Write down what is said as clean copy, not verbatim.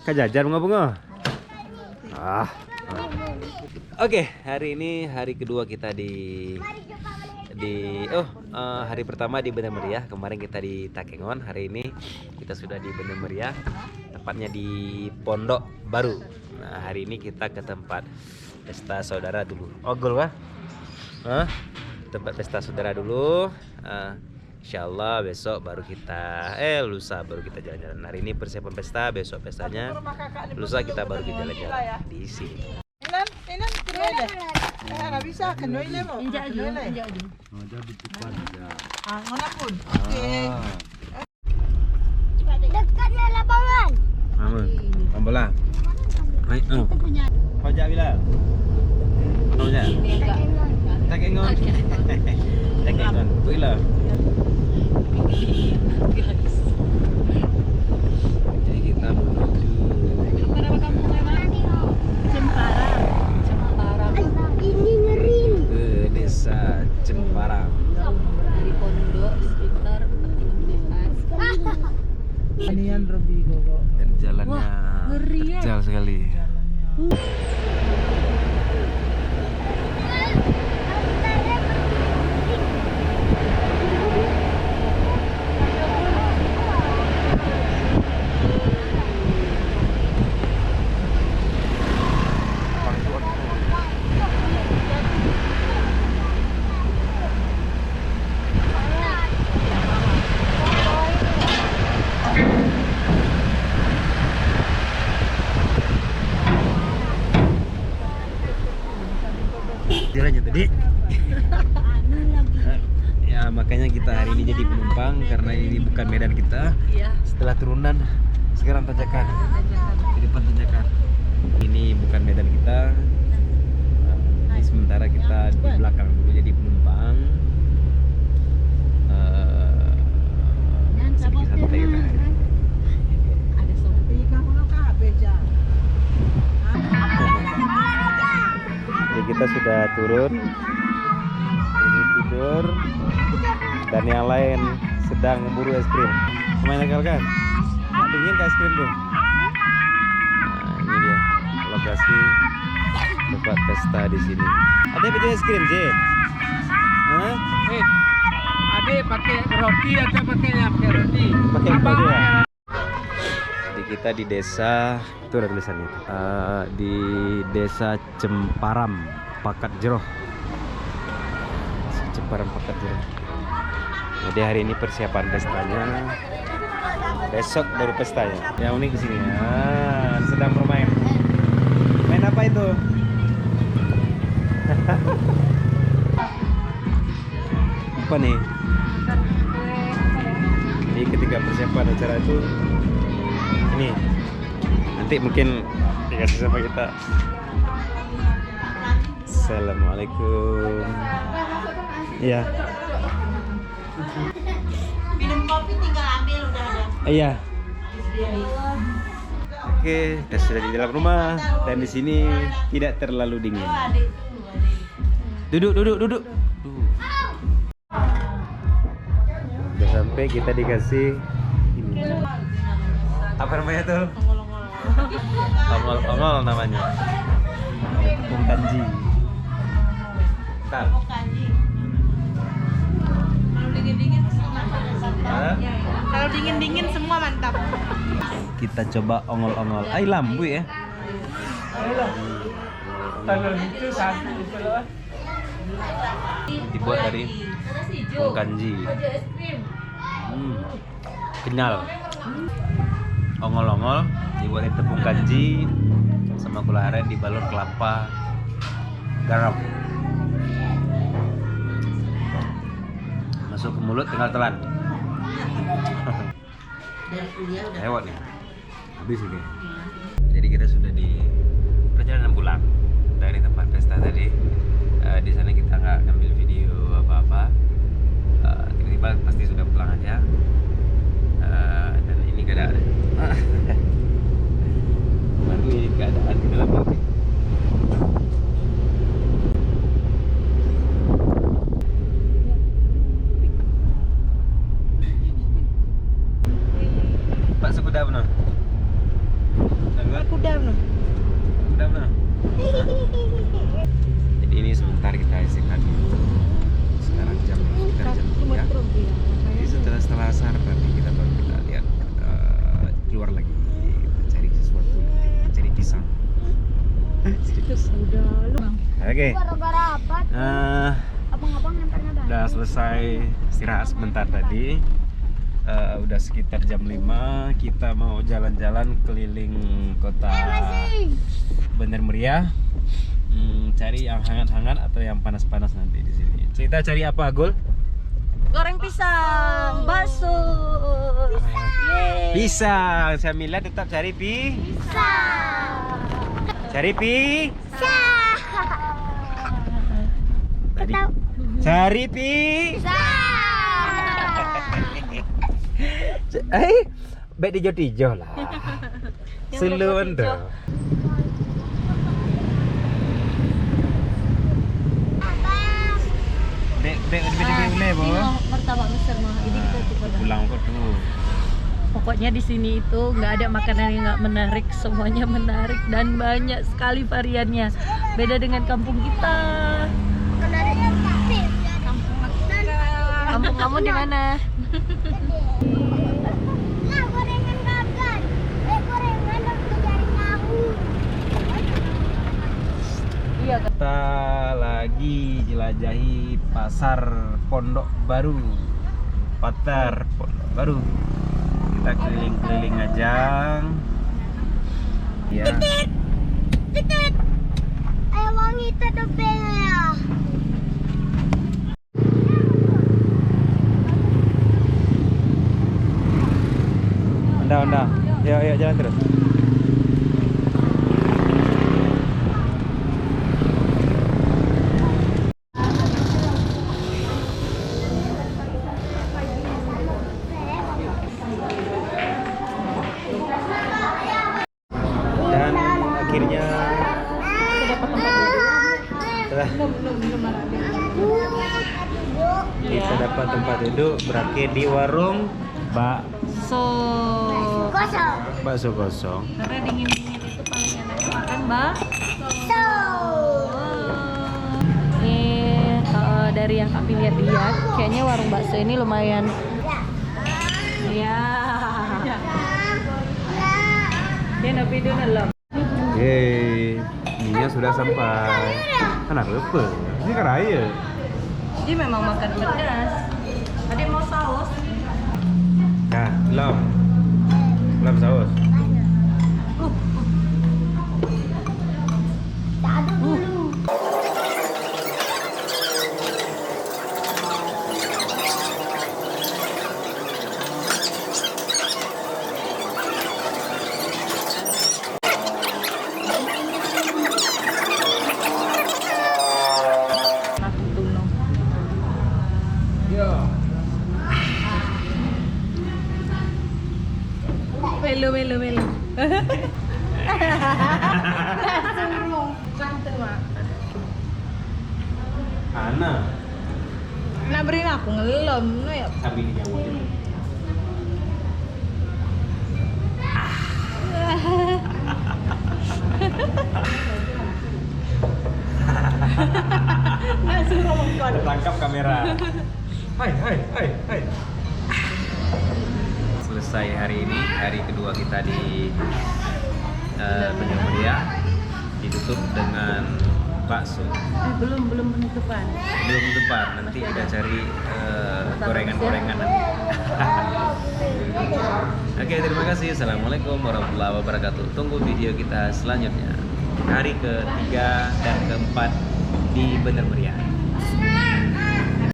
Kajajan bunga-bunga. Oke, hari ini hari kedua kita di hari pertama di Bener Meriah. Kemarin kita di Takengon, hari ini kita sudah di Bener Meriah, tepatnya di Pondok Baru. Nah, hari ini kita ke tempat pesta saudara dulu. Ogol kah? Tempat pesta saudara dulu. Insyaallah besok baru kita lusa baru kita jalan-jalan. Hari ini persiapan pesta, besok pestanya. Lusa kita baru jalan-jalan di sini. Inan kenoile. Nggak bisa kenoile mo. Injak aja. Jadi cepat aja. Ngono pun. Oke. Dekatnya lapangan. Ambola. Hai, Hoja bila. Hoja. Takengon. Takengon. Bila. Jadi kita menuju Ini ngering. ke desa Cemparang. Dari Pondok sekitar 40 menitan. Anian Robi gogo. Dan jalannya ngeri ya. terjal sekali. Jalannya tadi. Ya makanya kita hari ini jadi penumpang karena ini bukan medan kita. Iya. Setelah turunan sekarang tanjakan. Di depan tanjakan. Ini bukan medan kita. Jadi sementara kita di belakang dulu jadi penumpang. Sedikit santai kita hari ini. Ada sopi. Kamu lo kabeh ja. Jadi kita sudah turun. Ini tidur. Dan yang lain sedang memburu es krim. Kemana kan? Dingin ke es krim tuh? Nah, ini dia lokasi tempat pesta di sini. Ada baju es krim, J? Hah? Adik pakai roti atau pakai roti? Pakai apa dia? Jadi kita di desa, itu ada tulisannya. Di desa Cemparam, Pakat Jeroh. Cemparam Pakat Jeroh. Jadi hari ini persiapan pestanya. Besok baru pestanya. Yang unik di sini. Sedang bermain. Main apa itu? Apa nih? Jadi ketika persiapan acara itu ini nanti mungkin dikasih sama kita. Assalamualaikum. Iya. Minum kopi tinggal ambil udah ada. Iya. Oke, kita sudah di dalam rumah dan di sini tidak terlalu dingin. Duduk. Duh. Udah sampai kita dikasih ini. Apa namanya tuh? Ongol namanya. Tepung kanji. Kanji. Kalau dingin-dingin semua mantap. Kalau dingin-dingin semua mantap. Kita coba ongol-ongol. Ay, lambu ya. Dibuat dari tepung kanji. Kenyal. Ongol-ongol dibuat dari tepung kanji sama gula aren dibalur kelapa, garam. Masuk ke mulut tinggal telan. Lewat nih. Habis ini. Jadi kita sudah di perjalanan pulang dari tempat pesta tadi. Di sana kita nggak ngambil video apa-apa. Tiba-tiba pasti sudah pulang aja. Dan ini keadaan. Baru ini keadaan di dalam mobil. Pak suku dah benar. belum? Udah belum? Jadi ini sebentar kita istirahat dulu. Sekarang sekitar jam 3. Jadi setelah asar nanti kita baru kita lihat keluar lagi. Kita cari sesuatu, cari pisang. Oke. Gara-gara apa? Abang-abang nempel-nempel. Udah selesai istirahat sebentar tadi. Udah sekitar jam 5. Kita mau jalan-jalan keliling kota Bener Meriah. Cari yang hangat-hangat atau yang panas-panas nanti di sini. Kita cari apa, Gul? Goreng pisang, bakso. Yeay. Pisang. Saya Mila tetap cari Pisang. Cari Pisang. Tadi. Cari Pisang. baik dijo-dijo lah. Selu anda. Dek boleh, Bo. Martabak Mesir mah. Ini kita coba. Pulang kok tuh. Pokoknya di sini itu nggak ada makanan yang nggak menarik, semuanya menarik dan banyak sekali variannya. Beda dengan kampung kita. Kampung kamu di mana? Nah, gorengan gagal. Gorengan udah jari tahu. Iya kan? Kita lagi jelajahi pasar Pondok Baru. Pasar Pondok Baru. Kita keliling-keliling aja. Ya. Titit. Ayo wangi tedepenya. Unda. Yuk jalan terus. Dan akhirnya setelah kita dapat tempat duduk berakhir di warung Kosong. bakso kosong. Karena dingin-dingin itu paling enak makan bakso. Ini dari yang kami lihat-lihat, kayaknya warung bakso ini lumayan. Ya. Dia nabi itu dalam. Yeay, minyak sudah sampai. Anak lupa, ini kan raya. Dia memang makan pedas. Ada mau saus? Nah, belum saus. Tadu dulu. Aku dulu. Yo. Melo. Ana, Nak beri aku ngelom ya. sambil dijawabin. Nak suruh mengkon. Tertangkap kamera. Hai. Selesai hari ini, hari kedua kita di Bener Meriah, ditutup dengan bakso. Belum penutupan. Belum depan, nanti udah cari gorengan-gorengan nanti. Oke, terima kasih. Assalamualaikum warahmatullahi wabarakatuh. Tunggu video kita selanjutnya. Hari ketiga dan keempat di Bener Meriah.